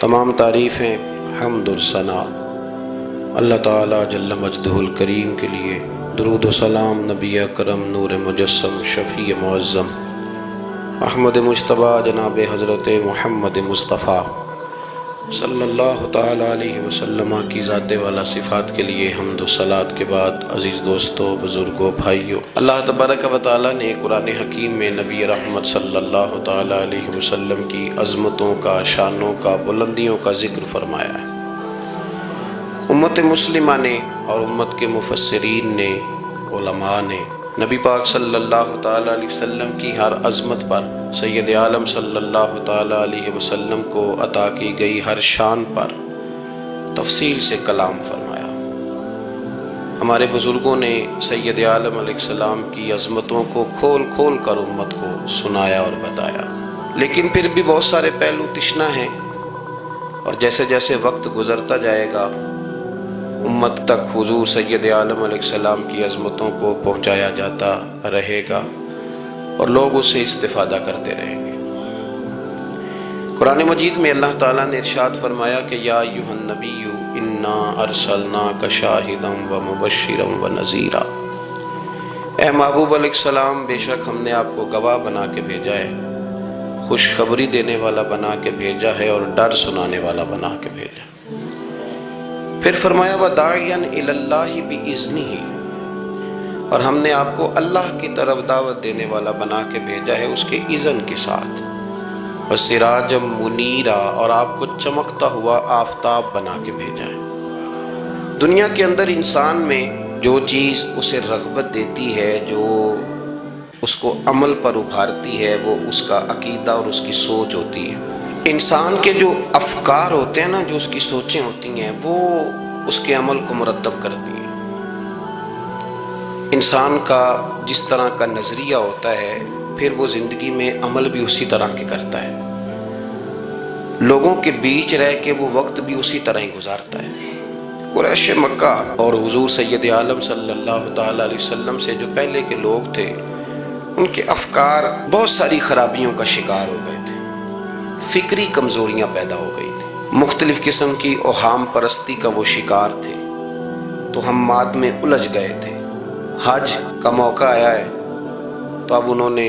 تمام تعریفیں، حمد و ثنا اللہ تعالیٰ جل مجدہ الکریم کے لیے۔ درود و سلام نبی اکرم نور مجسم شفیع معظم احمد مجتبیٰ جناب حضرت محمد مصطفیٰ صلی اللہ تعالیٰ علیہ وسلم کی ذات والا صفات کے لیے حمد و صلات کے بعد، عزیز دوستو، بزرگوں، بھائیوں، اللہ تبارک و تعالیٰ نے قرآن حکیم میں نبی رحمت صلی اللہ تعالیٰ علیہ وسلم کی عظمتوں کا، شانوں کا، بلندیوں کا ذکر فرمایا ہے۔ امت مسلمہ نے اور امت کے مفسرین نے، علماء نے نبی پاک صلی اللہ تعالیٰ علیہ وسلم کی ہر عظمت پر، سید عالم صلی اللہ تعالیٰ علیہ وسلم کو عطا کی گئی ہر شان پر تفصیل سے کلام فرمایا۔ ہمارے بزرگوں نے سید عالم علیہ السلام کی عظمتوں کو کھول کھول کر امت کو سنایا اور بتایا، لیکن پھر بھی بہت سارے پہلو تشنا ہیں، اور جیسے جیسے وقت گزرتا جائے گا امت تک حضور سید عالم علیہ السلام کی عظمتوں کو پہنچایا جاتا رہے گا اور لوگ اس سے استفادہ کرتے رہیں گے۔ قرآن مجید میں اللہ تعالیٰ نے ارشاد فرمایا کہ یا ایھا النبی انا ارسلناک شاہدا ومبشرا ونذیرا، اے محبوب علیہ السلام، بے شک ہم نے آپ کو گواہ بنا کے بھیجا ہے، خوشخبری دینے والا بنا کے بھیجا ہے اور ڈر سنانے والا بنا کے بھیجا۔ پھر فرمایا وَدَاعِيًا إِلَى اللَّهِ بِإِذْنِهِ، اور ہم نے آپ کو اللہ کی طرف دعوت دینے والا بنا کے بھیجا ہے اس کے اذن کے ساتھ، وَسِرَاجًا مُنِيرًا، اور آپ کو چمکتا ہوا آفتاب بنا کے بھیجا ہے۔ دنیا کے اندر انسان میں جو چیز اسے رغبت دیتی ہے، جو اس کو عمل پر ابھارتی ہے، وہ اس کا عقیدہ اور اس کی سوچ ہوتی ہے۔ انسان کے جو افکار ہوتے ہیں نا، جو اس کی سوچیں ہوتی ہیں، وہ اس کے عمل کو مرتب کرتی ہیں۔ انسان کا جس طرح کا نظریہ ہوتا ہے، پھر وہ زندگی میں عمل بھی اسی طرح کے کرتا ہے، لوگوں کے بیچ رہ کے وہ وقت بھی اسی طرح ہی گزارتا ہے۔ قریش مکہ اور حضور سید عالم صلی اللہ تعالیٰ علیہ وسلم سے جو پہلے کے لوگ تھے، ان کے افکار بہت ساری خرابیوں کا شکار ہو گئے تھے، فکری کمزوریاں پیدا ہو گئی تھی، مختلف قسم کی اوہام پرستی کا وہ شکار تھے، تو ہم مات میں الجھ گئے تھے۔ حج کا موقع آیا ہے تو اب انہوں نے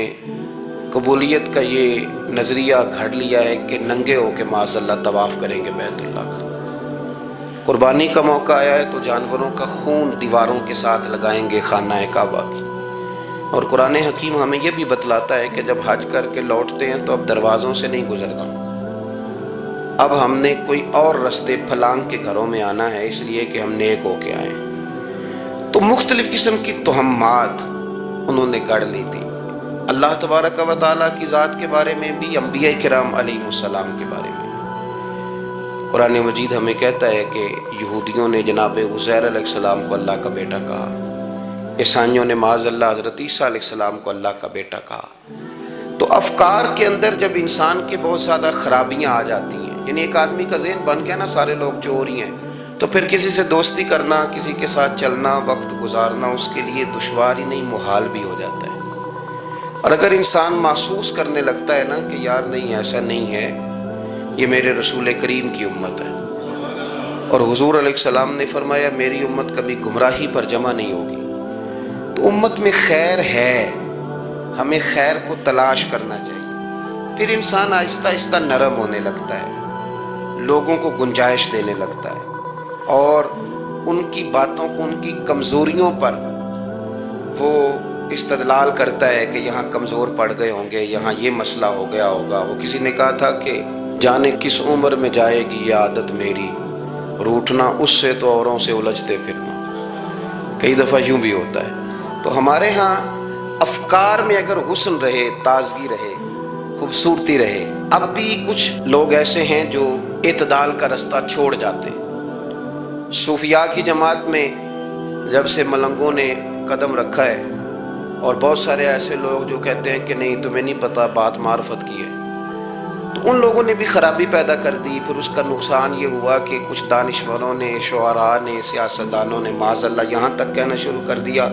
قبولیت کا یہ نظریہ گھڑ لیا ہے کہ ننگے ہو کے معاذ اللہ طواف کریں گے بیت اللہ کا۔ قربانی کا موقع آیا ہے تو جانوروں کا خون دیواروں کے ساتھ لگائیں گے خانہ کعبہ کی۔ اور قرآن حکیم ہمیں یہ بھی بتلاتا ہے کہ جب حج کر کے لوٹتے ہیں تو اب دروازوں سے نہیں گزرنا، اب ہم نے کوئی اور رستے پھلانگ کے گھروں میں آنا ہے، اس لیے کہ ہم نیک ہو کے آئیں۔ تو مختلف قسم کی تہمات انہوں نے گڑھ لی تھی، اللہ تبارک و تعالیٰ کی ذات کے بارے میں بھی، انبیاء کرام علیہ السلام کے بارے میں بھی۔ قرآن مجید ہمیں کہتا ہے کہ یہودیوں نے جناب عزیر علیہ السلام کو اللہ کا بیٹا کہا، عیسائیوں نے معاذ اللہ حضرت عیسیٰ علیہ السلام کو اللہ کا بیٹا کہا۔ تو افکار کے اندر جب انسان کے بہت زیادہ خرابیاں آ جاتی ہیں، یعنی ایک آدمی کا ذہن بن گیا نا سارے لوگ چور ہی ہیں، تو پھر کسی سے دوستی کرنا، کسی کے ساتھ چلنا، وقت گزارنا اس کے لیے دشوار ہی نہیں، محال بھی ہو جاتا ہے۔ اور اگر انسان محسوس کرنے لگتا ہے نا کہ یار نہیں، ایسا نہیں ہے، یہ میرے رسول کریم کی امت ہے، اور حضور علیہ السلام نے فرمایا میری امت کبھی گمراہی پر جمع نہیں ہوگی، تو امت میں خیر ہے، ہمیں خیر کو تلاش کرنا چاہیے۔ پھر انسان آہستہ آہستہ نرم ہونے لگتا ہے، لوگوں کو گنجائش دینے لگتا ہے، اور ان کی باتوں کو، ان کی کمزوریوں پر وہ استدلال کرتا ہے کہ یہاں کمزور پڑ گئے ہوں گے، یہاں یہ مسئلہ ہو گیا ہوگا۔ وہ کسی نے کہا تھا کہ جانے کس عمر میں جائے گی یہ عادت میری، روٹھنا اس سے تو اوروں سے الجھتے پھرنا۔ کئی دفعہ یوں بھی ہوتا ہے۔ تو ہمارے ہاں افکار میں اگر حسن رہے، تازگی رہے، خوبصورتی رہے، اب بھی کچھ لوگ ایسے ہیں جو اعتدال کا رستہ چھوڑ جاتے ہیں۔ صوفیاء کی جماعت میں جب سے ملنگوں نے قدم رکھا ہے، اور بہت سارے ایسے لوگ جو کہتے ہیں کہ نہیں تمہیں نہیں پتہ، بات معرفت کی ہے، تو ان لوگوں نے بھی خرابی پیدا کر دی۔ پھر اس کا نقصان یہ ہوا کہ کچھ دانشوروں نے، شعراء نے، سیاستدانوں نے معاذ اللہ یہاں تک کہنا شروع کر دیا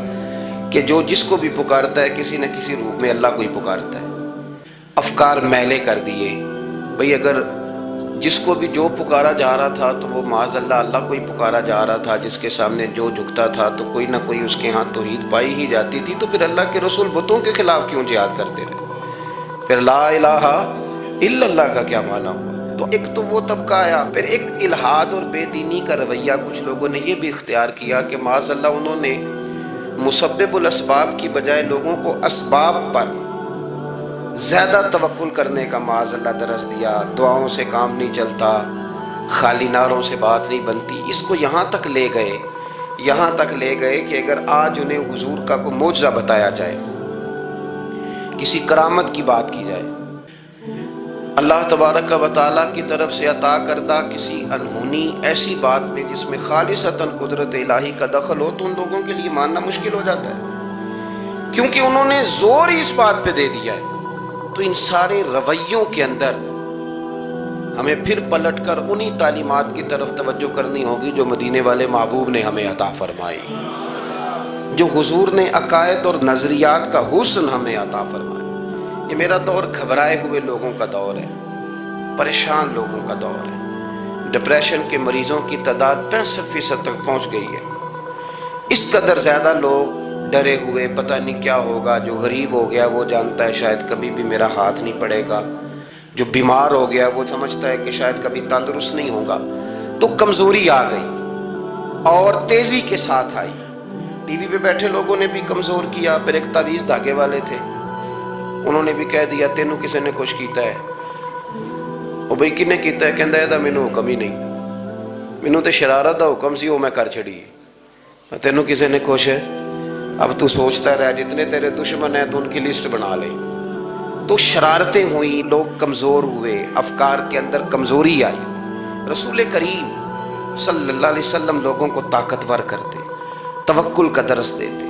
کہ جو جس کو بھی پکارتا ہے کسی نہ کسی روپ میں اللہ کو ہی پکارتا ہے۔ افکار میلے کر دیے، بھئی اگر جس کو بھی جو پکارا جا رہا تھا تو وہ معاذ اللہ اللہ کو ہی پکارا جا رہا تھا، جس کے سامنے جو جھکتا تھا تو کوئی نہ کوئی اس کے ہاں توحید پائی ہی جاتی تھی، تو پھر اللہ کے رسول بتوں کے خلاف کیوں جہاد کرتے رہے؟ پھر لا الہ الا اللہ کا کیا معنی ہوا؟ تو ایک تو وہ طبقہ آیا، پھر ایک الحاد اور بے دینی کا رویہ کچھ لوگوں نے یہ بھی اختیار کیا کہ معاذ اللہ انہوں نے مسبب الاسباب کی بجائے لوگوں کو اسباب پر زیادہ توکل کرنے کا معاذ اللہ درس دیا۔ دعاؤں سے کام نہیں چلتا، خالی نعروں سے بات نہیں بنتی۔ اس کو یہاں تک لے گئے کہ اگر آج انہیں حضور کا کوئی معجزہ بتایا جائے، کسی کرامت کی بات کی جائے، اللہ تبارک و تعالیٰ کی طرف سے عطا کردہ کسی انہونی ایسی بات میں جس میں خالصتاً قدرت الہی کا دخل ہو، تو ان لوگوں کے لیے ماننا مشکل ہو جاتا ہے، کیونکہ انہوں نے زور ہی اس بات پہ دے دیا ہے۔ تو ان سارے رویوں کے اندر ہمیں پھر پلٹ کر انہی تعلیمات کی طرف توجہ کرنی ہوگی جو مدینے والے محبوب نے ہمیں عطا فرمائی، جو حضور نے عقائد اور نظریات کا حسن ہمیں عطا فرمایا۔ یہ میرا دور گھبرائے ہوئے لوگوں کا دور ہے، پریشان لوگوں کا دور ہے۔ ڈپریشن کے مریضوں کی تعداد 65% تک پہنچ گئی ہے۔ اس قدر زیادہ لوگ ڈرے ہوئے، پتہ نہیں کیا ہوگا۔ جو غریب ہو گیا وہ جانتا ہے شاید کبھی بھی میرا ہاتھ نہیں پڑے گا، جو بیمار ہو گیا وہ سمجھتا ہے کہ شاید کبھی تندرست نہیں ہوگا۔ تو کمزوری آ گئی اور تیزی کے ساتھ آئی۔ ٹی وی پہ بیٹھے لوگوں نے بھی کمزور کیا۔ پھر ایک تعویذ دھاگے والے تھے، انہوں نے بھی کہہ دیا تینوں کسی نے کچھ کیتا ہے۔ او بھئی کنے کیتا ہے؟ کہندا ہے مینوں حکم ہی نہیں، مینوں تے شرارت دا حکم سی، وہ میں کر چھڑی، تینوں کسی نے کچھ ہے۔ اب تو سوچتا رہ، جتنے تیرے دشمن ہیں تو ان کی لسٹ بنا لے۔ تو شرارتیں ہوئیں، لوگ کمزور ہوئے، افکار کے اندر کمزوری آئی۔ رسول کریم صلی اللہ علیہ وسلم لوگوں کو طاقتور کرتے، توکل کا درس دیتے،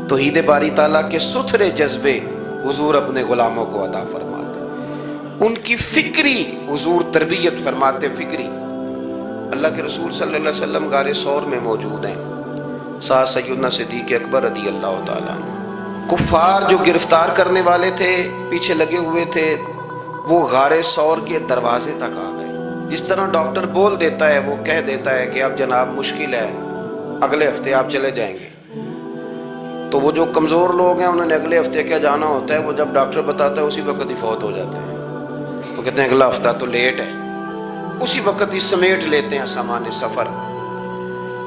توحید باری تعالیٰ کے ستھرے جذبے حضور اپنے غلاموں کو عطا فرماتے، ان کی فکری حضور تربیت فرماتے، فکری۔ اللہ کے رسول صلی اللہ علیہ وسلم غار ثور میں موجود ہیں، ساتھ سیدنا صدیق اکبر رضی اللہ تعالیٰ عنہ۔ کفار جو گرفتار کرنے والے تھے، پیچھے لگے ہوئے تھے، وہ غار ثور کے دروازے تک آ گئے۔ جس طرح ڈاکٹر بول دیتا ہے، وہ کہہ دیتا ہے کہ اب جناب مشکل ہے، اگلے ہفتے آپ چلے جائیں گے، تو وہ جو کمزور لوگ ہیں انہوں نے اگلے ہفتے کیا جانا ہوتا ہے، وہ جب ڈاکٹر بتاتا ہے اسی وقت ہی فوت ہو جاتے ہیں۔ وہ کہتے ہیں اگلا ہفتہ تو لیٹ ہے، اسی وقت ہی سمیٹ لیتے ہیں سامان سفر۔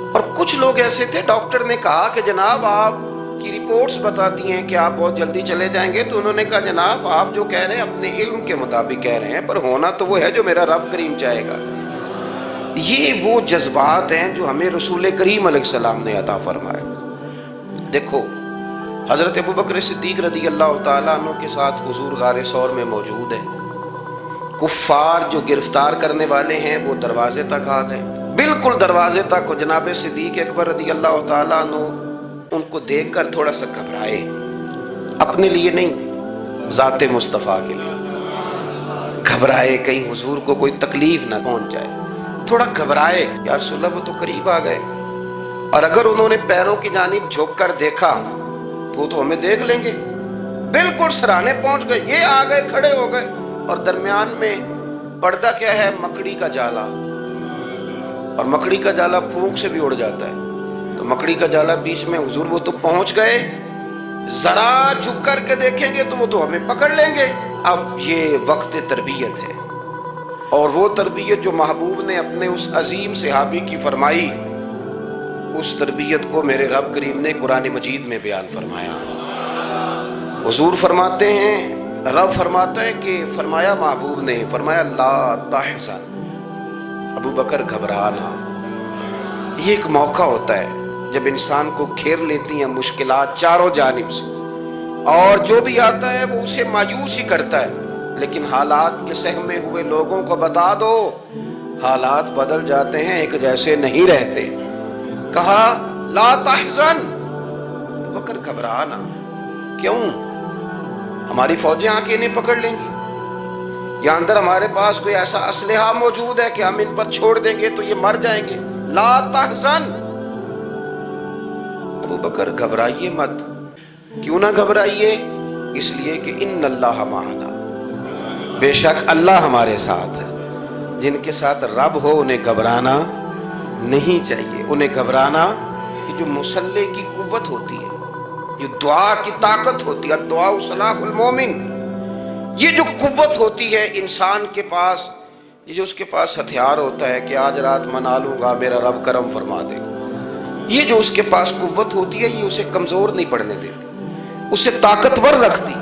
اور کچھ لوگ ایسے تھے، ڈاکٹر نے کہا کہ جناب آپ کی رپورٹس بتاتی ہیں کہ آپ بہت جلدی چلے جائیں گے، تو انہوں نے کہا جناب آپ جو کہہ رہے ہیں اپنے علم کے مطابق کہہ رہے ہیں، پر ہونا تو وہ ہے جو میرا رب کریم چاہے گا۔ یہ وہ جذبات ہیں جو ہمیں رسول کریم علیہ السلام نے عطا فرمائے۔ دیکھو حضرت ابوبکر صدیق رضی اللہ تعالیٰ عنہ کے ساتھ حضور غار ثور میں موجود ہے۔ کفار جو گرفتار کرنے والے ہیں وہ دروازے تک آ گئے، بالکل دروازے تک۔ جناب صدیق اکبر رضی اللہ تعالیٰ عنہ ان کو دیکھ کر تھوڑا سا گھبرائے، اپنے لیے نہیں، ذات مصطفیٰ کے لیے گھبرائے، کہیں حضور کو کوئی تکلیف نہ پہنچ جائے، تھوڑا گھبرائے۔ یا رسول اللہ وہ تو قریب آ گئے، اور اگر انہوں نے پیروں کی جانب جھک کر دیکھا تو وہ تو ہمیں دیکھ لیں گے۔ بالکل سرانے پہنچ گئے، یہ آ گئے، کھڑے ہو گئے، اور درمیان میں پردہ کیا ہے؟ مکڑی کا جالا، اور مکڑی کا جالا پھونک سے بھی اڑ جاتا ہے، تو مکڑی کا جالا بیچ میں۔ حضور وہ تو پہنچ گئے، ذرا جھک کر کے دیکھیں گے تو وہ تو ہمیں پکڑ لیں گے۔ اب یہ وقت تربیت ہے، اور وہ تربیت جو محبوب نے اپنے اس عظیم صحابی کی فرمائی، اس تربیت کو میرے رب کریم نے قرآن مجید میں بیان فرمایا۔ حضور فرماتے ہیں، رب فرماتا ہے کہ فرمایا محبوب نے، فرمایا لا تحزن، ابو بکر گھبرانا۔ یہ ایک موقع ہوتا ہے جب انسان کو گھیر لیتی ہیں مشکلات چاروں جانب سے، اور جو بھی آتا ہے وہ اسے مایوس ہی کرتا ہے، لیکن حالات کے سہمے ہوئے لوگوں کو بتا دو حالات بدل جاتے ہیں، ایک جیسے نہیں رہتے۔ کہا لا تحزن، ابو بکر گھبرانا، کیوں؟ ہماری فوجیں آ کے انہیں پکڑ لیں گی، یا اندر ہمارے پاس کوئی ایسا اسلحہ موجود ہے کہ ہم ان پر چھوڑ دیں گے تو یہ مر جائیں گے۔ لا تحزن، ابو بکر گھبرائیے مت۔ کیوں نہ گھبرائیے؟ اس لیے کہ ان اللہ معنا، بے شک اللہ ہمارے ساتھ ہے۔ جن کے ساتھ رب ہو انہیں گھبرانا نہیں چاہیے. انہیں گھبرانا یہ جو مصلح کی قوت ہوتی ہے، یہ دعا کی طاقت ہوتی ہے، دعا صلاح المومن، یہ جو قوت ہوتی ہے انسان کے پاس، یہ جو اس کے پاس ہتھیار ہوتا ہے کہ آج رات منا لوں گا میرا رب کرم فرما دے گا، یہ جو اس کے پاس قوت ہوتی ہے یہ اسے کمزور نہیں پڑنے دیتی، اسے طاقتور رکھتی.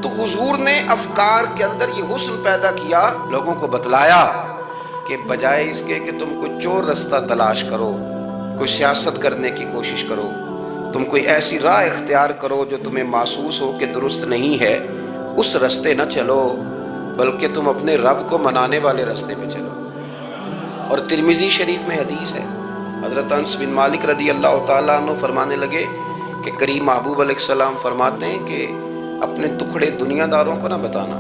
تو حضور نے افکار کے اندر یہ حسن پیدا کیا، لوگوں کو بتلایا کہ بجائے اس کے کہ تم کوئی چور رستہ تلاش کرو، کوئی سیاست کرنے کی کوشش کرو، تم کوئی ایسی راہ اختیار کرو جو تمہیں محسوس ہو کہ درست نہیں ہے، اس رستے نہ چلو، بلکہ تم اپنے رب کو منانے والے رستے پہ چلو. اور ترمذی شریف میں حدیث ہے، حضرت انس بن مالک رضی اللہ تعالیٰ عنہ فرمانے لگے کہ کریم محبوب علیہ السلام فرماتے ہیں کہ اپنے دکھڑے دنیا داروں کو نہ بتانا،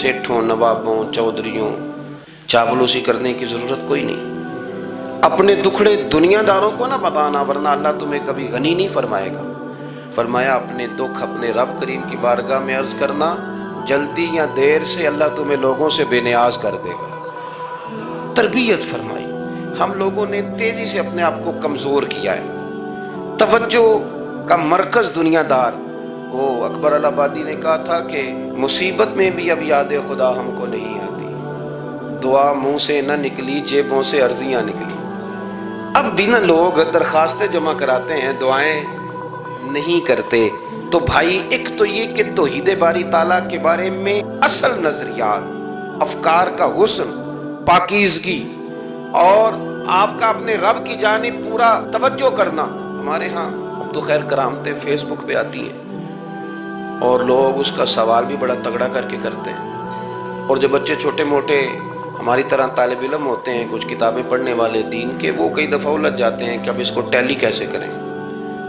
سیٹھوں، نوابوں، چودھریوں، چاپلوسی کرنے کی ضرورت کوئی نہیں. اپنے دکھڑے دنیا داروں کو نہ بتانا ورنہ اللہ تمہیں کبھی غنی نہیں فرمائے گا. فرمایا اپنے دکھ اپنے رب کریم کی بارگاہ میں عرض کرنا، جلدی یا دیر سے اللہ تمہیں لوگوں سے بے نیاز کر دے گا. تربیت فرمائی. ہم لوگوں نے تیزی سے اپنے آپ کو کمزور کیا ہے، توجہ کا مرکز دنیا دار. وہ اکبر الہآبادی نے کہا تھا کہ مصیبت میں بھی اب یاد خدا ہم کو نہیں آتی، دعا منہ سے نہ نکلی جیبوں سے عرضیاں نکلی. اب بھی نہ لوگ درخواستیں جمع کراتے ہیں، دعائیں نہیں کرتے. تو بھائی ایک تو یہ کہ توحید باری تعالیٰ کے بارے میں اصل نظریات، افکار کا حسن، پاکیزگی اور آپ کا اپنے رب کی جانب پورا توجہ کرنا. ہمارے ہاں اب تو خیر کرامتیں فیس بک پہ آتی ہیں اور لوگ اس کا سوال بھی بڑا تگڑا کر کے کرتے ہیں. اور جو بچے چھوٹے موٹے ہماری طرح طالب علم ہوتے ہیں، کچھ کتابیں پڑھنے والے دین کے، وہ کئی دفعہ الجھ جاتے ہیں کہ اب اس کو ٹیلی کیسے کریں،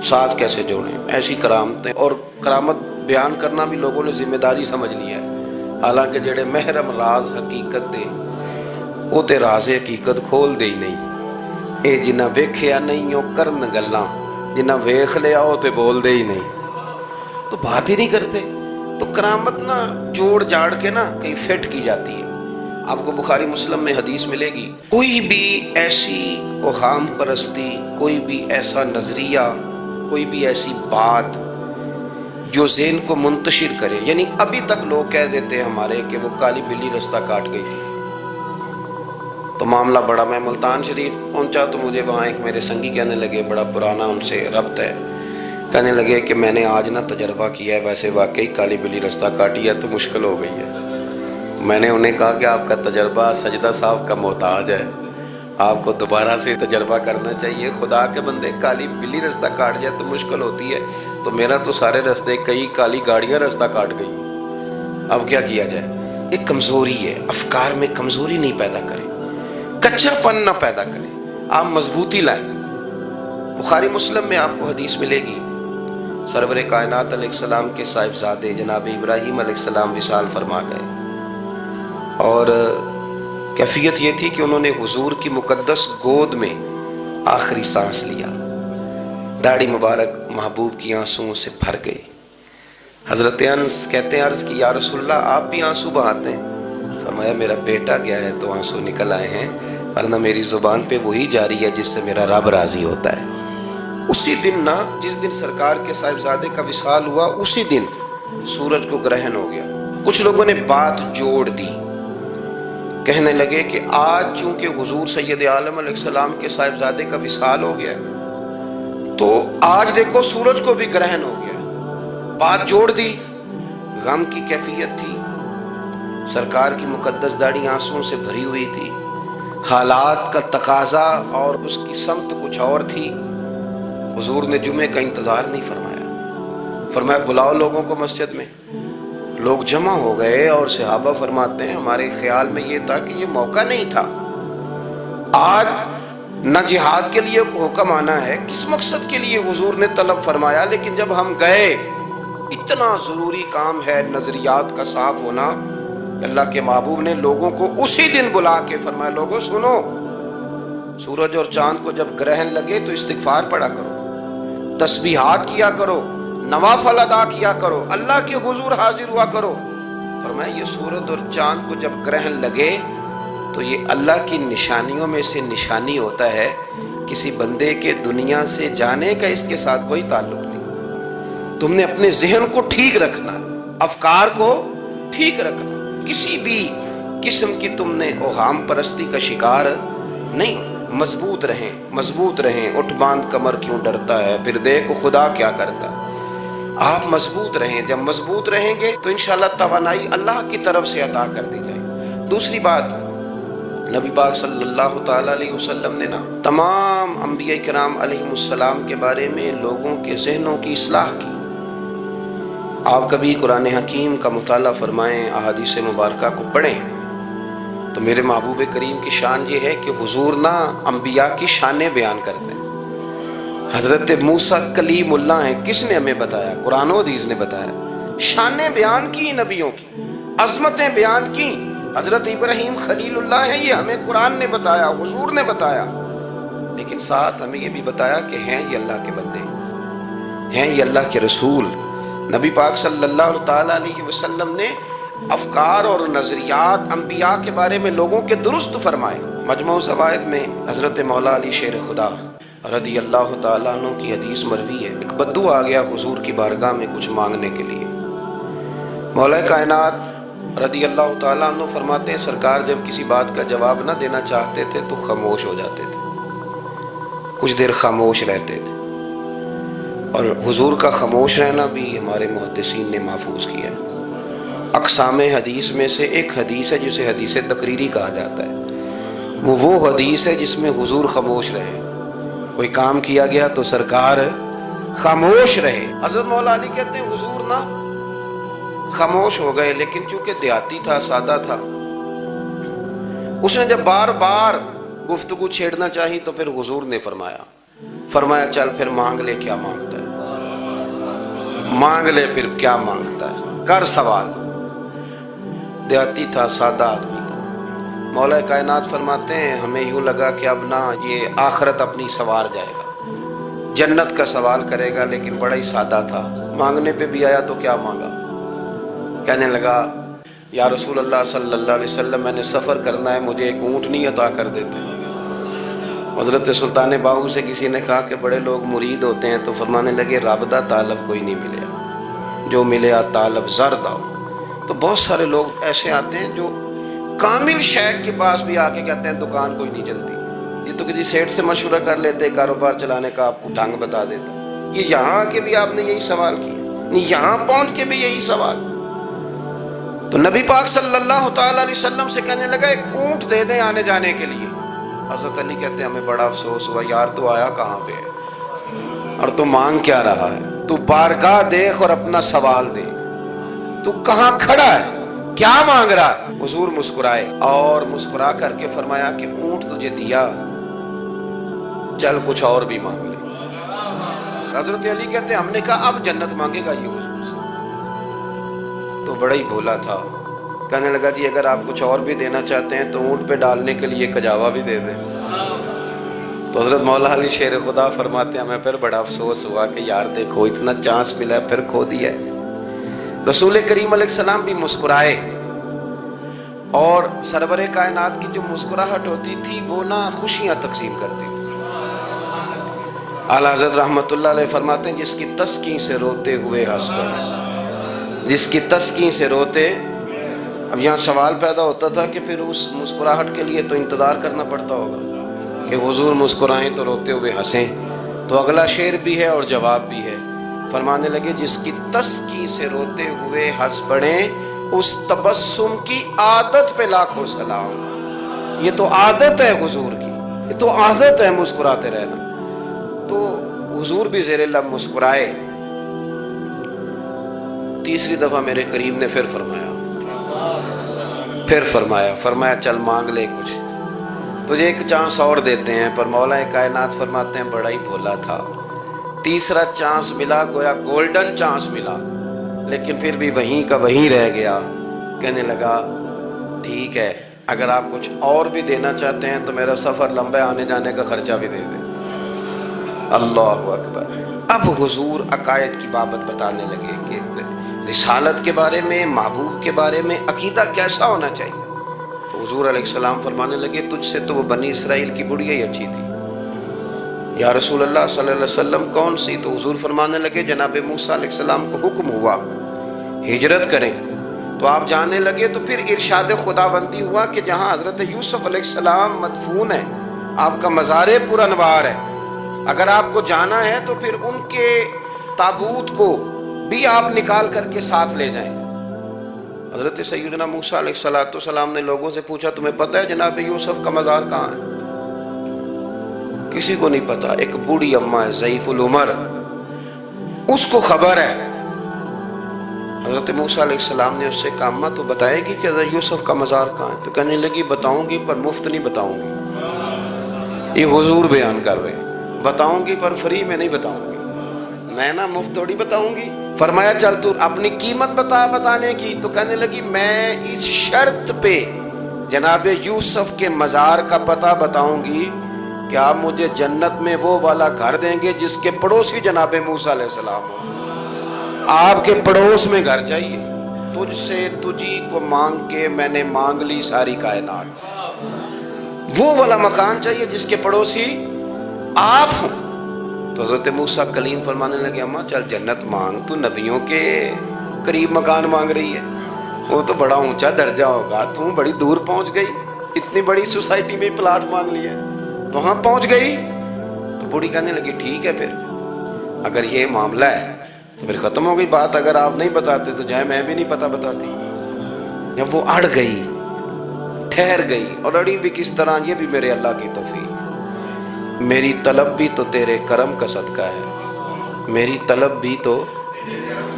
ساتھ کیسے جوڑیں. ایسی کرامتیں اور کرامت بیان کرنا بھی لوگوں نے ذمہ داری سمجھ لیا ہے، حالانکہ جڑے محرم راز حقیقت دے وہ تے راز حقیقت کھول دے ہی نہیں. اے جنہ ویکھیا نہیں وہ کرن گلاں، جنہ ویکھ لیا وہ تے بول دے ہی نہیں، تو بات ہی نہیں کرتے. تو کرامت نہ جوڑ جاڑ کے نا کہیں فٹ کی جاتی ہے. آپ کو بخاری مسلم میں حدیث ملے گی، کوئی بھی ایسی اوہام پرستی، کوئی بھی ایسا نظریہ، کوئی بھی ایسی بات جو ذہن کو منتشر کرے، یعنی ابھی تک لوگ کہہ دیتے ہیں ہمارے کہ وہ کالی بلی رستہ کاٹ گئی تھی. تو معاملہ بڑا، میں ملتان شریف پہنچا تو مجھے وہاں ایک میرے سنگی کہنے لگے، بڑا پرانا ان سے ربط ہے، کہنے لگے کہ میں نے آج نہ تجربہ کیا ہے، ویسے واقعی کالی بلی رستہ کاٹی ہے تو مشکل ہو گئی ہے. میں نے انہیں کہا کہ آپ کا تجربہ سجدہ صاحب کا محتاج ہے، آپ کو دوبارہ سے تجربہ کرنا چاہیے. خدا کے بندے کالی بلی رستہ کاٹ جائے تو مشکل ہوتی ہے، تو میرا تو سارے رستے کئی کالی گاڑیاں رستہ کاٹ گئی، اب کیا کیا جائے. یہ کمزوری ہے. افکار میں کمزوری نہیں پیدا کریں، کچا پن نہ پیدا کریں، آپ مضبوطی لائیں. بخاری مسلم میں آپ کو حدیث ملے گی، سرور کائنات علیہ السلام کے صاحبزادے جناب ابراہیم علیہ السلام وصال فرما گئے، اور کیفیت یہ تھی کہ انہوں نے حضور کی مقدس گود میں آخری سانس لیا. داڑھی مبارک محبوب کی آنسوؤں سے بھر گئی. حضرت انس کہتے ہیں عرض کی یا رسول اللہ آپ بھی آنسو بہاتے ہیں؟ فرمایا میرا بیٹا گیا ہے تو آنسو نکل آئے ہیں، ورنہ میری زبان پہ وہی جاری ہے جس سے میرا رب راضی ہوتا ہے. اسی دن نہ، جس دن سرکار کے صاحبزادے کا وصال ہوا اسی دن سورج کو گرہن ہو گیا. کچھ لوگوں نے بات جوڑ دی، کہنے لگے کہ آج چونکہ حضور سید عالم علیہ السلام کے صاحبزادے کا وصال ہو گیا تو آج دیکھو سورج کو بھی گرہن ہو گیا. بات جوڑ دی. غم کی کیفیت تھی، سرکار کی مقدس داڑھی آنسوؤں سے بھری ہوئی تھی، حالات کا تقاضا اور اس کی سمت کچھ اور تھی. حضور نے جمعے کا انتظار نہیں فرمایا، فرمایا بلاؤ لوگوں کو مسجد میں. لوگ جمع ہو گئے اور صحابہ فرماتے ہیں ہمارے خیال میں یہ تھا کہ یہ موقع نہیں تھا. آج نہ جہاد کے لیے حکم آنا ہے، کس مقصد کے لیے حضور نے طلب فرمایا، لیکن جب ہم گئے اتنا ضروری کام ہے نظریات کا صاف ہونا. اللہ کے محبوب نے لوگوں کو اسی دن بلا کے فرمایا لوگوں سنو، سورج اور چاند کو جب گرہن لگے تو استغفار پڑھا کرو، تسبیحات کیا کرو، نوافل ادا کیا کرو، اللہ کے حضور حاضر ہوا کرو. فرمایا یہ سورج اور چاند کو جب گرہن لگے تو یہ اللہ کی نشانیوں میں سے نشانی ہوتا ہے، کسی بندے کے دنیا سے جانے کا اس کے ساتھ کوئی تعلق نہیں۔ تم نے اپنے ذہن کو ٹھیک رکھنا، افکار کو ٹھیک رکھنا، کسی بھی قسم کی تم نے اوہام پرستی کا شکار نہیں، مضبوط رہیں، اٹھ باندھ کمر کیوں ڈرتا ہے، پھر دیکھو خدا کیا کرتا ہے۔ آپ مضبوط رہیں، جب مضبوط رہیں گے تو انشاءاللہ توانائی اللہ کی طرف سے عطا کر دی جائے۔ دوسری بات، نبی پاک صلی اللہ تعالیٰ علیہ وسلم نے تمام انبیاء کرام علیہ السلام کے بارے میں لوگوں کے ذہنوں کی اصلاح کی۔ آپ کبھی قرآن حکیم کا مطالعہ فرمائیں، احادیث مبارکہ کو پڑھیں تو میرے محبوب کریم کی شان یہ ہے کہ حضور انبیاء کی شانیں بیان کرتے ہیں۔ حضرت موسیٰ کلیم اللہ ہیں، کس نے ہمیں بتایا؟ قرآن و حدیث نے بتایا۔ شانیں بیان کی نبیوں کی، عظمتیں بیان کی۔ حضرت ابراہیم خلیل اللہ ہیں، یہ ہمیں قرآن نے بتایا، حضور نے بتایا، لیکن ساتھ ہمیں یہ بھی بتایا کہ ہیں یہ اللہ کے بندے، ہیں یہ اللہ کے رسول۔ نبی پاک صلی اللہ تعالیٰ علیہ وسلم نے افکار اور نظریات انبیاء کے بارے میں لوگوں کے درست فرمائے۔ مجموع زوائد میں حضرت مولا علی شیر خدا رضی اللہ تعالیٰ عنہ کی حدیث مروی ہے، ایک بدو آ گیا حضور کی بارگاہ میں کچھ مانگنے کے لیے۔ مولا کائنات رضی اللہ تعالیٰ عنہ فرماتے ہیں سرکار جب کسی بات کا جواب نہ دینا چاہتے تھے تو خاموش ہو جاتے تھے، کچھ دیر خاموش رہتے تھے، اور حضور کا خاموش رہنا بھی ہمارے محدثین نے محفوظ کیا ہے۔ اقسام حدیث میں سے ایک حدیث ہے جسے حدیث تقریری کہا جاتا ہے، وہ حدیث ہے جس میں حضور خاموش رہے، کوئی کام کیا گیا تو سرکار خاموش رہے۔ حضرت مولا علی کہتے ہیں حضور خاموش ہو گئے، لیکن چونکہ دیہاتی تھا، سادہ تھا، اس نے جب بار بار گفتگو چھیڑنا چاہی تو پھر حضور نے فرمایا چل پھر مانگ لے کیا مانگتا ہے، مانگ لے پھر کیا مانگتا ہے، کر سوال۔ دیہاتی تھا، سادہ آدمی تھا۔ مولا کائنات فرماتے ہیں ہمیں یوں لگا کہ اب یہ آخرت اپنی سوار جائے گا، جنت کا سوال کرے گا، لیکن بڑا ہی سادہ تھا۔ مانگنے پہ بھی آیا تو کیا مانگا؟ کہنے لگا یا رسول اللہ صلی اللہ علیہ وسلم میں نے سفر کرنا ہے، مجھے ایک اونٹنی عطا کر دیتے۔ حضرت سلطان باہو سے کسی نے کہا کہ بڑے لوگ مرید ہوتے ہیں، تو فرمانے لگے رابطہ طالب کوئی نہیں ملیا، جو ملیا طالب زرد آؤ۔ تو بہت سارے لوگ ایسے آتے ہیں جو کامل شیخ کے پاس بھی آ کے کہتے ہیں دکان کوئی نہیں چلتی، یہ تو کسی سیٹ سے مشورہ کر لیتے، کاروبار چلانے کا آپ کو ڈھنگ بتا دیتا۔ یہ یہاں آ کے بھی آپ نے یہی سوال کیا، یہاں پہنچ کے بھی یہی سوال۔ تو نبی پاک صلی اللہ تعالیٰ علیہ وسلم سے کہنے لگا ایک اونٹ دے دیں آنے جانے کے لیے۔ حضرت علی کہتے ہیں ہمیں بڑا افسوس ہوا، یار تو آیا کہاں پہ ہے اور تو مانگ کیا رہا ہے؟ تو بارگاہ دیکھ اور اپنا سوال دے، تو کہاں کھڑا ہے، کیا مانگ رہا ہے؟ حضور مسکرائے اور مسکرا کر کے فرمایا کہ اونٹ تجھے دیا، چل کچھ اور بھی مانگ لے۔ حضرت علی کہتے ہیں ہم نے کہا اب جنت مانگے گا یہ حضور سے؟ تو بڑا ہی بھولا تھا، کہنے لگا جی اگر آپ کچھ اور بھی دینا چاہتے ہیں تو اونٹ پہ ڈالنے کے لیے کجاوا بھی دے دیں۔ تو حضرت مولا علی شیر خدا فرماتے ہیں ہمیں پھر بڑا افسوس ہوا کہ یار دیکھو اتنا چانس ملا ہے پھر کھو دیا ہے۔ رسول کریم علیہ السلام بھی مسکرائے، اور سرور کائنات کی جو مسکراہٹ ہوتی تھی وہ خوشیاں تقسیم کرتی تھی۔ اعلیٰ حضرت رحمت اللہ علیہ فرماتے ہیں جس کی تسکین سے روتے ہوئے ہنس پڑے، جس کی تسکین سے روتے۔ اب یہاں سوال پیدا ہوتا تھا کہ پھر اس مسکراہٹ کے لیے تو انتظار کرنا پڑتا ہوگا کہ حضور مسکرائیں تو روتے ہوئے ہنسیں، تو اگلا شعر بھی ہے اور جواب بھی ہے۔ فرمانے لگے جس کی تسکین سے روتے ہوئے ہنس پڑیں اس تبسم کی عادت پہ لاکھوں سلام۔ یہ تو عادت ہے حضور کی، یہ تو عادت ہے مسکراتے رہنا۔ تو حضور بھی زیر لب مسکرائے۔ تیسری دفعہ میرے کریم نے پھر فرمایا چل مانگ لے کچھ، تجھے ایک چانس اور دیتے ہیں۔ پر مولا کائنات فرماتے ہیں بڑا ہی بھولا تھا، تیسرا چانس ملا، گویا گولڈن چانس ملا، لیکن پھر بھی وہیں کا وہیں رہ گیا۔ کہنے لگا ٹھیک ہے اگر آپ کچھ اور بھی دینا چاہتے ہیں تو میرا سفر لمبا آنے جانے کا خرچہ بھی دے دیں۔ اللہ اکبر۔ اب حضور عقائد کی بابت بتانے لگے کہ رسالت کے بارے میں، محبوب کے بارے میں عقیدہ کیسا ہونا چاہیے؟ تو حضور علیہ السلام فرمانے لگے تجھ سے تو وہ بنی اسرائیل کی بڑھیا ہی اچھی تھی۔ یا رسول اللہ صلی اللہ علیہ وسلم کون سی؟ تو حضور فرمانے لگے جناب موسیٰ علیہ السلام کو حکم ہوا ہجرت کریں تو آپ جانے لگے، تو پھر ارشاد خداوندی ہوا کہ جہاں حضرت یوسف علیہ السلام مدفون ہے، آپ کا مزار پر انوار ہے، اگر آپ کو جانا ہے تو پھر ان کے تابوت کو بھی آپ نکال کر کے ساتھ لے جائیں۔ حضرت سیدنا موسیٰ علیہ السلام نے لوگوں سے پوچھا تمہیں پتہ ہے جناب یوسف کا مزار کہاں ہے؟ کسی کو نہیں پتا۔ ایک بوڑھی اماں ہے ضعیف العمر، اس کو خبر ہے۔ حضرت موسیٰ علیہ السلام نے اس سے کہا اماں تو بتائے گی کہ حضرت یوسف کا مزار کہاں ہے؟ تو کہنے لگی بتاؤں گی پر مفت نہیں بتاؤں گی۔ یہ حضور بیان کر رہے ہیں، بتاؤں گی پر فری میں نہیں بتاؤں گی، میں نا مفت تھوڑی بتاؤں گی۔ فرمایا چل تو اپنی قیمت بتا بتانے کی، تو کہنے لگی میں اس شرط پہ جناب یوسف کے مزار کا پتہ بتاؤں گی کہ آپ مجھے جنت میں وہ والا گھر دیں گے جس کے پڑوسی جناب موسیٰ علیہ السلام ہو۔ آپ کے پڑوس میں گھر چاہیے، تجھ سے تجھی کو مانگ کے میں نے مانگ لی ساری کائنات، وہ والا مکان چاہیے جس کے پڑوسی آپ ہوں۔ تو حضرت موسیٰ کلیم فرمانے لگے اماں چل جنت مانگ، تو نبیوں کے قریب مکان مانگ رہی ہے، وہ تو بڑا اونچا درجہ ہوگا، تو بڑی دور پہنچ گئی، اتنی بڑی سوسائٹی میں پلاٹ مانگ لیا، وہاں پہنچ گئی۔ تو بوڑھی کہنے لگی ٹھیک ہے، پھر اگر یہ معاملہ ہے تو پھر ختم ہو گئی بات، اگر آپ نہیں بتاتے تو جائے میں بھی نہیں پتہ بتاتی۔ جب وہ اڑ گئی، ٹھہر گئی، اور اڑی بھی کس طرح، یہ بھی میرے اللہ کی توفیق، میری طلب بھی تو تیرے کرم کا صدقہ ہے، میری طلب بھی تو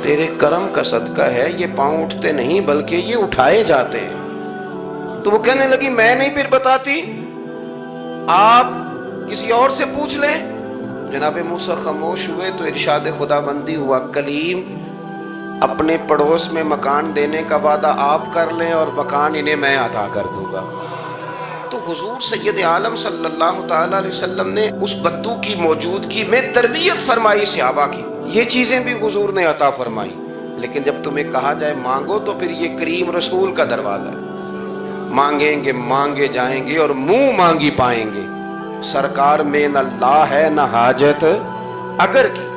تیرے کرم کا صدقہ ہے، یہ پاؤں اٹھتے نہیں بلکہ یہ اٹھائے جاتے ہیں۔ تو وہ کہنے لگی میں نہیں پھر بتاتی، آپ کسی اور سے پوچھ لیں۔ جناب موسیٰ خاموش ہوئے تو ارشاد خداوندی ہوا کلیم اپنے پڑوس میں مکان دینے کا وعدہ آپ کر لیں اور مکان انہیں میں عطا کر دوں گا۔ تو حضور سید عالم صلی اللہ تعالیٰ علیہ وسلم نے اس بدو کی موجودگی میں تربیت فرمائی صحابہ کی، یہ چیزیں بھی حضور نے عطا فرمائی۔ لیکن جب تمہیں کہا جائے مانگو تو پھر یہ کریم رسول کا دروازہ ہے، مانگیں گے مانگے جائیں گے اور منہ مانگی پائیں گے، سرکار میں نہ لا ہے نہ حاجت اگر کی۔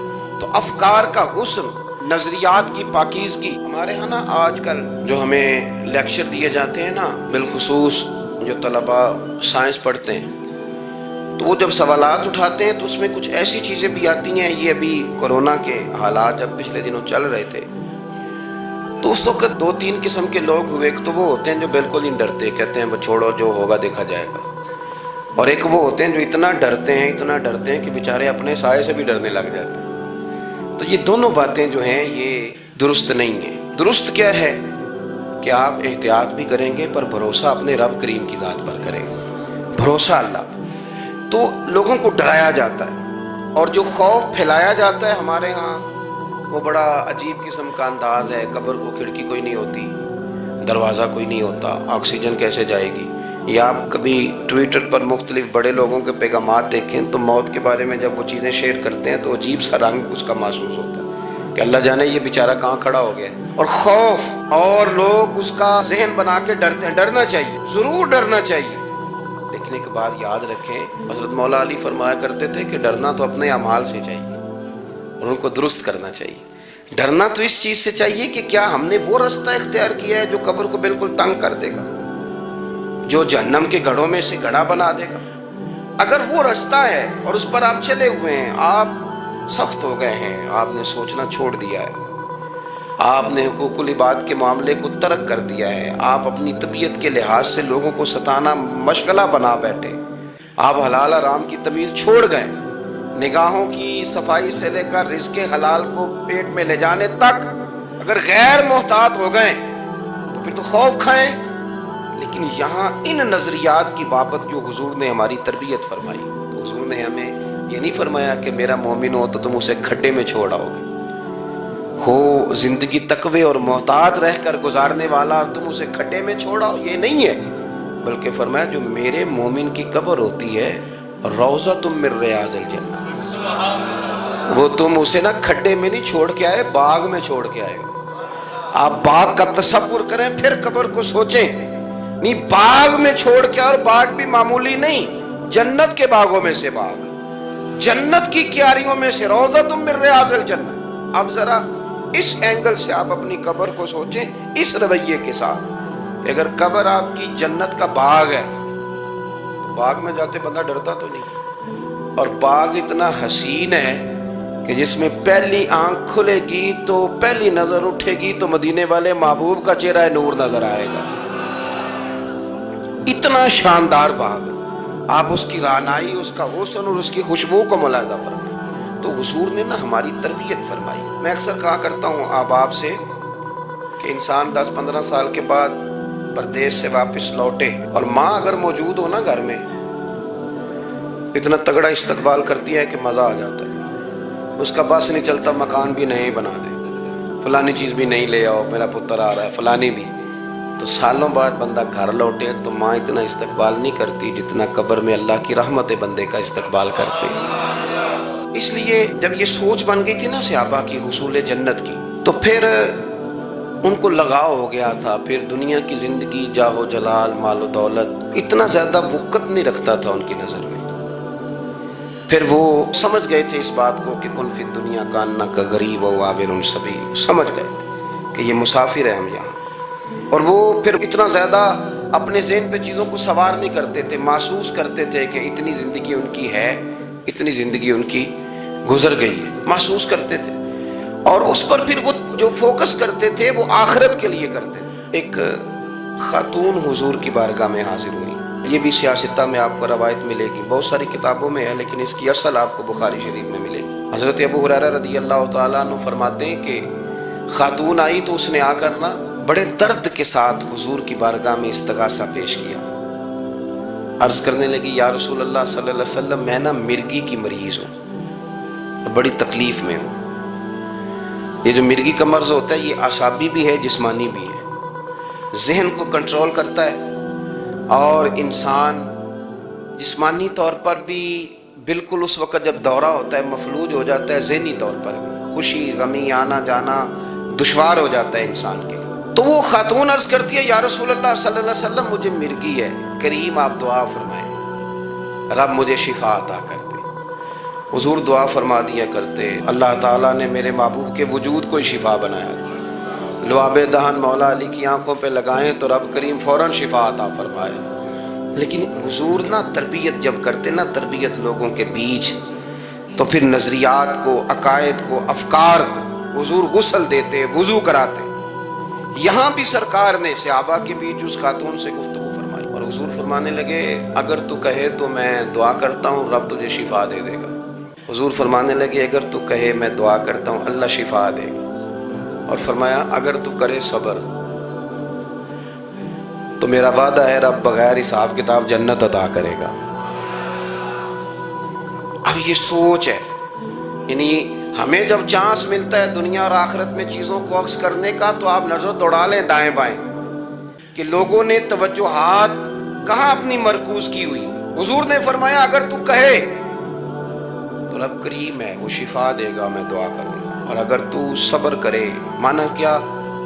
تو افکار کا حسن، نظریات کی پاکیزگی، ہمارے ہاں نا آج کل جو ہمیں لیکچر دیے جاتے ہیں نا، بالخصوص جو طلباء سائنس پڑھتے ہیں، تو وہ جب سوالات اٹھاتے ہیں تو اس میں کچھ ایسی چیزیں بھی آتی ہیں، یہ ابھی کورونا کے حالات جب پچھلے دنوں چل رہے تھے تو اس وقت دو تین قسم کے لوگ ہوئے، ایک تو وہ ہوتے ہیں جو بالکل ہی ڈرتے، کہتے ہیں وہ چھوڑو جو ہوگا دیکھا جائے گا، اور ایک وہ ہوتے ہیں جو اتنا ڈرتے ہیں کہ بیچارے اپنے سائے سے بھی ڈرنے لگ جاتے ہیں۔ تو یہ دونوں باتیں جو ہیں یہ درست نہیں ہیں۔ درست کیا ہے کہ آپ احتیاط بھی کریں گے پر بھروسہ اپنے رب کریم کی ذات پر کریں گے، بھروسہ اللہ پر۔ تو لوگوں کو ڈرایا جاتا ہے اور جو خوف پھیلایا جاتا ہے ہمارے ہاں وہ بڑا عجیب قسم کا انداز ہے، قبر کو کھڑکی کوئی نہیں ہوتی، دروازہ کوئی نہیں ہوتا، آکسیجن کیسے جائے گی؟ یا آپ کبھی ٹویٹر پر مختلف بڑے لوگوں کے پیغامات دیکھیں تو موت کے بارے میں جب وہ چیزیں شیئر کرتے ہیں تو عجیب سا رنگ اس کا محسوس ہوتا ہے کہ اللہ جانے یہ بیچارہ کہاں کھڑا ہو گیا ہے، اور خوف، اور لوگ اس کا ذہن بنا کے ڈرتے ہیں۔ ڈرنا چاہیے، ضرور ڈرنا چاہیے، لیکن ایک بات یاد رکھیں، حضرت مولا علی فرمایا کرتے تھے کہ ڈرنا تو اپنے اعمال سے چاہیے اور ان کو درست کرنا چاہیے۔ ڈرنا تو اس چیز سے چاہیے کہ کیا ہم نے وہ راستہ اختیار کیا ہے جو قبر کو بالکل تنگ کر دے گا، جو جہنم کے گڑھوں میں سے گڑھا بنا دے گا۔ اگر وہ راستہ ہے اور اس پر آپ چلے ہوئے ہیں، آپ سخت ہو گئے ہیں، آپ نے سوچنا چھوڑ دیا ہے، آپ نے حقوق العباد کے معاملے کو ترک کر دیا ہے، آپ اپنی طبیعت کے لحاظ سے لوگوں کو ستانا مشغلہ بنا بیٹھے، آپ حلال حرام کی تمیز چھوڑ گئے، نگاہوں کی صفائی سے لے کر رزق حلال کو پیٹ میں لے جانے تک اگر غیر محتاط ہو گئے تو پھر تو خوف کھائیں۔ لیکن یہاں ان نظریات کی بابت جو حضور نے ہماری تربیت فرمائی، تو حضور نے ہمیں یہ نہیں فرمایا کہ میرا مومن ہو تو تم اسے کھڈے میں چھوڑ آؤ گے، ہو زندگی تقوی اور محتاط رہ کر گزارنے والا اور تم اسے کھڈے میں چھوڑ آؤ، یہ نہیں ہے، بلکہ فرمایا جو میرے مومن کی قبر ہوتی ہے روضۃ من ریاض الجنہ، وہ تم اسے نہ کھڈے میں نہیں چھوڑ کے آئے، باغ میں چھوڑ کے آئے ہو، آپ باغ کا تصور کریں پھر قبر کو سوچیں. نہیں باغ میں چھوڑ کے، اور باغ بھی معمولی نہیں، جنت کے باغوں میں سے باغ، جنت کی کیاریوں میں سے روضۃ من ریاض الجنہ. اب ذرا اس اینگل سے آپ اپنی قبر کو سوچیں، اس رویے کے ساتھ کہ اگر قبر آپ کی جنت کا باغ ہے تو باغ میں جاتے بندہ ڈرتا تو نہیں، اور باغ اتنا حسین ہے کہ جس میں پہلی آنکھ کھلے گی تو پہلی نظر اٹھے گی تو مدینے والے محبوب کا چہرہ نور نظر آئے گا. اتنا شاندار باغ، آپ اس کی رعنائی، اس کا حسن اور اس کی خوشبو کو ملاحظہ فرمائیں. تو حضور نے نا ہماری تربیت فرمائی. میں اکثر کہا کرتا ہوں احباب سے کہ انسان 10-15 سال کے بعد پردیس سے واپس لوٹے اور ماں اگر موجود ہو نا گھر میں، اتنا تگڑا استقبال کرتی ہے کہ مزہ آ جاتا ہے. اس کا بس نہیں چلتا، مکان بھی نہیں بنا دے، فلانی چیز بھی نہیں لے آؤ، میرا پتر آ رہا ہے، فلانی بھی. تو سالوں بعد بندہ گھر لوٹے تو ماں اتنا استقبال نہیں کرتی جتنا قبر میں اللہ کی رحمت بندے کا استقبال کرتے. اس لیے جب یہ سوچ بن گئی تھی نا صحابہ کی حصول جنت کی، تو پھر ان کو لگاؤ ہو گیا تھا. پھر دنیا کی زندگی، جاہ و جلال، مال و دولت اتنا زیادہ وقت نہیں رکھتا تھا ان کی نظر میں. پھر وہ سمجھ گئے تھے اس بات کو کہ کن فی الدنیا کانک غریب و عابر سبیل، سمجھ گئے تھے کہ یہ مسافر ہیں ہم یہاں. اور وہ پھر اتنا زیادہ اپنے ذہن پہ چیزوں کو سوار نہیں کرتے تھے، محسوس کرتے تھے کہ اتنی زندگی ان کی ہے، اتنی زندگی ان کی گزر گئی ہے، محسوس کرتے تھے. اور اس پر پھر وہ جو فوکس کرتے تھے وہ آخرت کے لیے کرتے تھے. ایک خاتون حضور کی بارگاہ میں حاضر ہوئی، یہ بھی سیاستہ میں آپ کو روایت ملے گی، بہت ساری کتابوں میں ہے لیکن اس کی اصل آپ کو بخاری شریف میں ملے گی. حضرت ابو ہریرہ رضی اللہ تعالیٰ عنہ فرماتے ہیں کہ خاتون آئی تو اس نے آ کر نا بڑے درد کے ساتھ حضور کی بارگاہ میں استغاثہ پیش کیا. عرض کرنے لگی یا رسول اللہ صلی اللہ علیہ وسلم، میں نا مرگی کی مریض ہوں، بڑی تکلیف میں ہوں. یہ جو مرگی کا مرض ہوتا ہے یہ اعصابی بھی ہے، جسمانی بھی ہے، ذہن کو کنٹرول کرتا ہے اور انسان جسمانی طور پر بھی بالکل اس وقت جب دورہ ہوتا ہے مفلوج ہو جاتا ہے، ذہنی طور پر بھی خوشی غمی آنا جانا دشوار ہو جاتا ہے انسان کے لیے. تو وہ خاتون عرض کرتی ہے یا رسول اللہ صلی اللہ علیہ وسلم، مجھے مرگی ہے، کریم آپ دعا فرمائیں، رب مجھے شفا عطا کر دے. حضور دعا فرما دیا کرتے، اللہ تعالیٰ نے میرے محبوب کے وجود کو ہی شفا بنایا. لعاب دہن مولا علی کی آنکھوں پہ لگائیں تو رب کریم فوراً شفا عطا فرمائے. لیکن حضور نا تربیت جب کرتے نا، تربیت لوگوں کے بیچ، تو پھر نظریات کو، عقائد کو، افکار کو حضور غسل دیتے، وضو کراتے. یہاں بھی سرکار نے صحابہ کے بیچ اس خاتون سے گفتگو فرمائی اور حضور فرمانے لگے اگر تو کہے تو میں دعا کرتا ہوں رب تجھے شفا دے دے گا. حضور فرمانے لگے اگر تو کہے میں دعا کرتا ہوں اللہ شفا دے گا. اور فرمایا اگر تو کرے صبر تو میرا وعدہ ہے رب بغیر حساب کتاب جنت عطا کرے گا. اب یہ سوچ ہے، یعنی ہمیں جب چانس ملتا ہے دنیا اور آخرت میں چیزوں کو عکس کرنے کا تو آپ نظر دوڑا لیں دائیں بائیں کہ لوگوں نے توجہات کہاں اپنی مرکوز کی ہوئی. حضور نے فرمایا اگر تو کہے تو رب کریم ہے، وہ شفا دے گا، میں دعا کروں گا. اور اگر تو صبر کرے، مانا کیا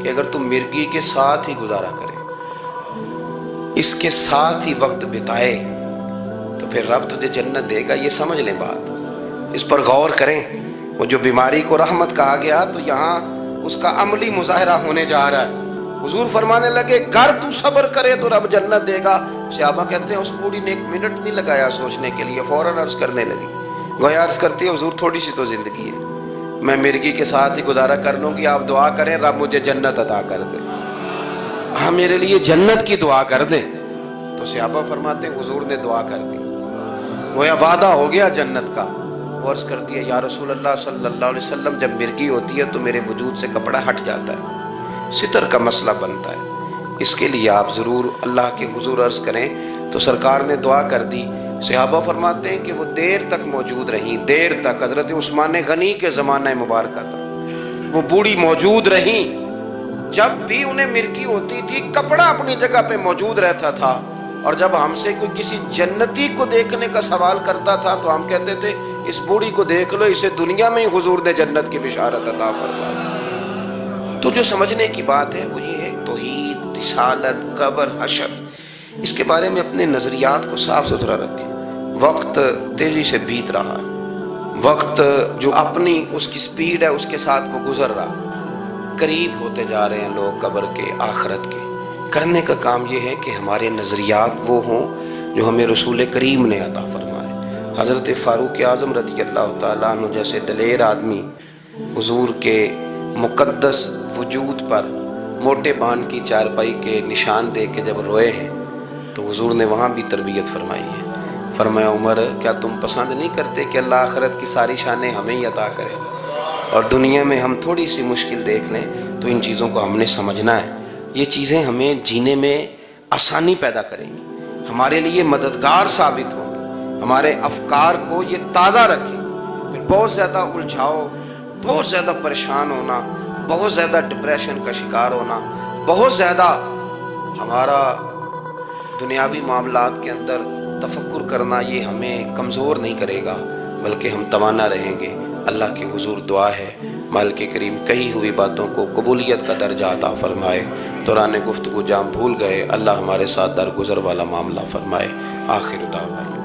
کہ اگر تو مرگی کے ساتھ ہی گزارا کرے، اس کے ساتھ ہی وقت بتائے تو پھر رب تجھے جنت دے گا. یہ سمجھ لیں بات، اس پر غور کریں. وہ جو بیماری کو رحمت کہا گیا تو یہاں اس کا عملی مظاہرہ ہونے جا رہا ہے. حضور فرمانے لگے گر تو صبر کرے تو رب جنت دے گا. صحابہ کہتے ہیں اس بوڑھی نے 1 منٹ نہیں لگایا سوچنے کے لیے، فوراً عرض کرنے لگی. گویا عرض کرتی ہے حضور تھوڑی سی تو زندگی ہے، میں مرگی کے ساتھ ہی گزارا کر لوں گی، آپ دعا کریں رب مجھے جنت عطا کر دے، ہاں میرے لیے جنت کی دعا کر دیں. تو صحابہ فرماتے ہیں حضور نے دعا کر دی، گویا وعدہ ہو گیا جنت کا. وہ عرض کرتی ہے یا رسول اللہ صلی اللہ علیہ وسلم جب مرگی ہوتی ہے تو میرے وجود سے کپڑا ہٹ جاتا ہے، ستر کا مسئلہ بنتا ہے، اس کے لیے آپ ضرور اللہ کے حضور عرض کریں. تو سرکار نے دعا کر دی. صحابہ فرماتے ہیں کہ وہ دیر تک موجود رہیں، دیر تک. حضرت عثمان غنی کے زمانہ مبارکہ تھا، وہ بوڑھی موجود رہیں. جب بھی انہیں مرگی ہوتی تھی کپڑا اپنی جگہ پہ موجود رہتا تھا. اور جب ہم سے کوئی کسی جنتی کو دیکھنے کا سوال کرتا تھا تو ہم کہتے تھے اس بوڑھی کو دیکھ لو، اسے دنیا میں ہی حضور نے جنت کی بشارت عطا فرمائی. تو جو سمجھنے کی بات ہے وہ یہ ہے توحید، رسالت، قبر، حشر، اس کے بارے میں اپنے نظریات کو صاف ستھرا رکھیں۔ وقت تیزی سے بیت رہا ہے، وقت جو اپنی اس کی سپیڈ ہے اس کے ساتھ وہ گزر رہا، قریب ہوتے جا رہے ہیں لوگ قبر کے، آخرت کے۔ کرنے کا کام یہ ہے کہ ہمارے نظریات وہ ہوں جو ہمیں رسول کریم نے عطا فرمائے۔ حضرت فاروق اعظم رضی اللہ تعالیٰ عنہ جیسے دلیر آدمی حضور کے مقدس وجود پر موٹے بان کی چارپائی کے نشان دے کے جب روئے ہیں تو حضور نے وہاں بھی تربیت فرمائی ہے۔ فرمایا عمر کیا تم پسند نہیں کرتے کہ اللہ آخرت کی ساری شانیں ہمیں ہی عطا کرے، اور دنیا میں ہم تھوڑی سی مشکل دیکھ لیں تو ان چیزوں کو ہم نے سمجھنا ہے۔ یہ چیزیں ہمیں جینے میں آسانی پیدا کریں گی، ہمارے لیے مددگار ثابت ہوں گی، ہمارے افکار کو یہ تازہ رکھیں گی۔ پھر بہت زیادہ الجھاؤ، بہت زیادہ پریشان ہونا، بہت زیادہ ڈپریشن کا شکار ہونا، بہت زیادہ ہمارا دنیاوی معاملات کے اندر تفکر کرنا، یہ ہمیں کمزور نہیں کرے گا بلکہ ہم توانا رہیں گے۔ اللہ کے حضور دعا ہے مالک کریم کہی ہوئی باتوں کو قبولیت کا درجہ عطا فرمائے۔ دوران گفتگو جام بھول گئے، اللہ ہمارے ساتھ درگزر والا معاملہ فرمائے۔ آخر دعوانا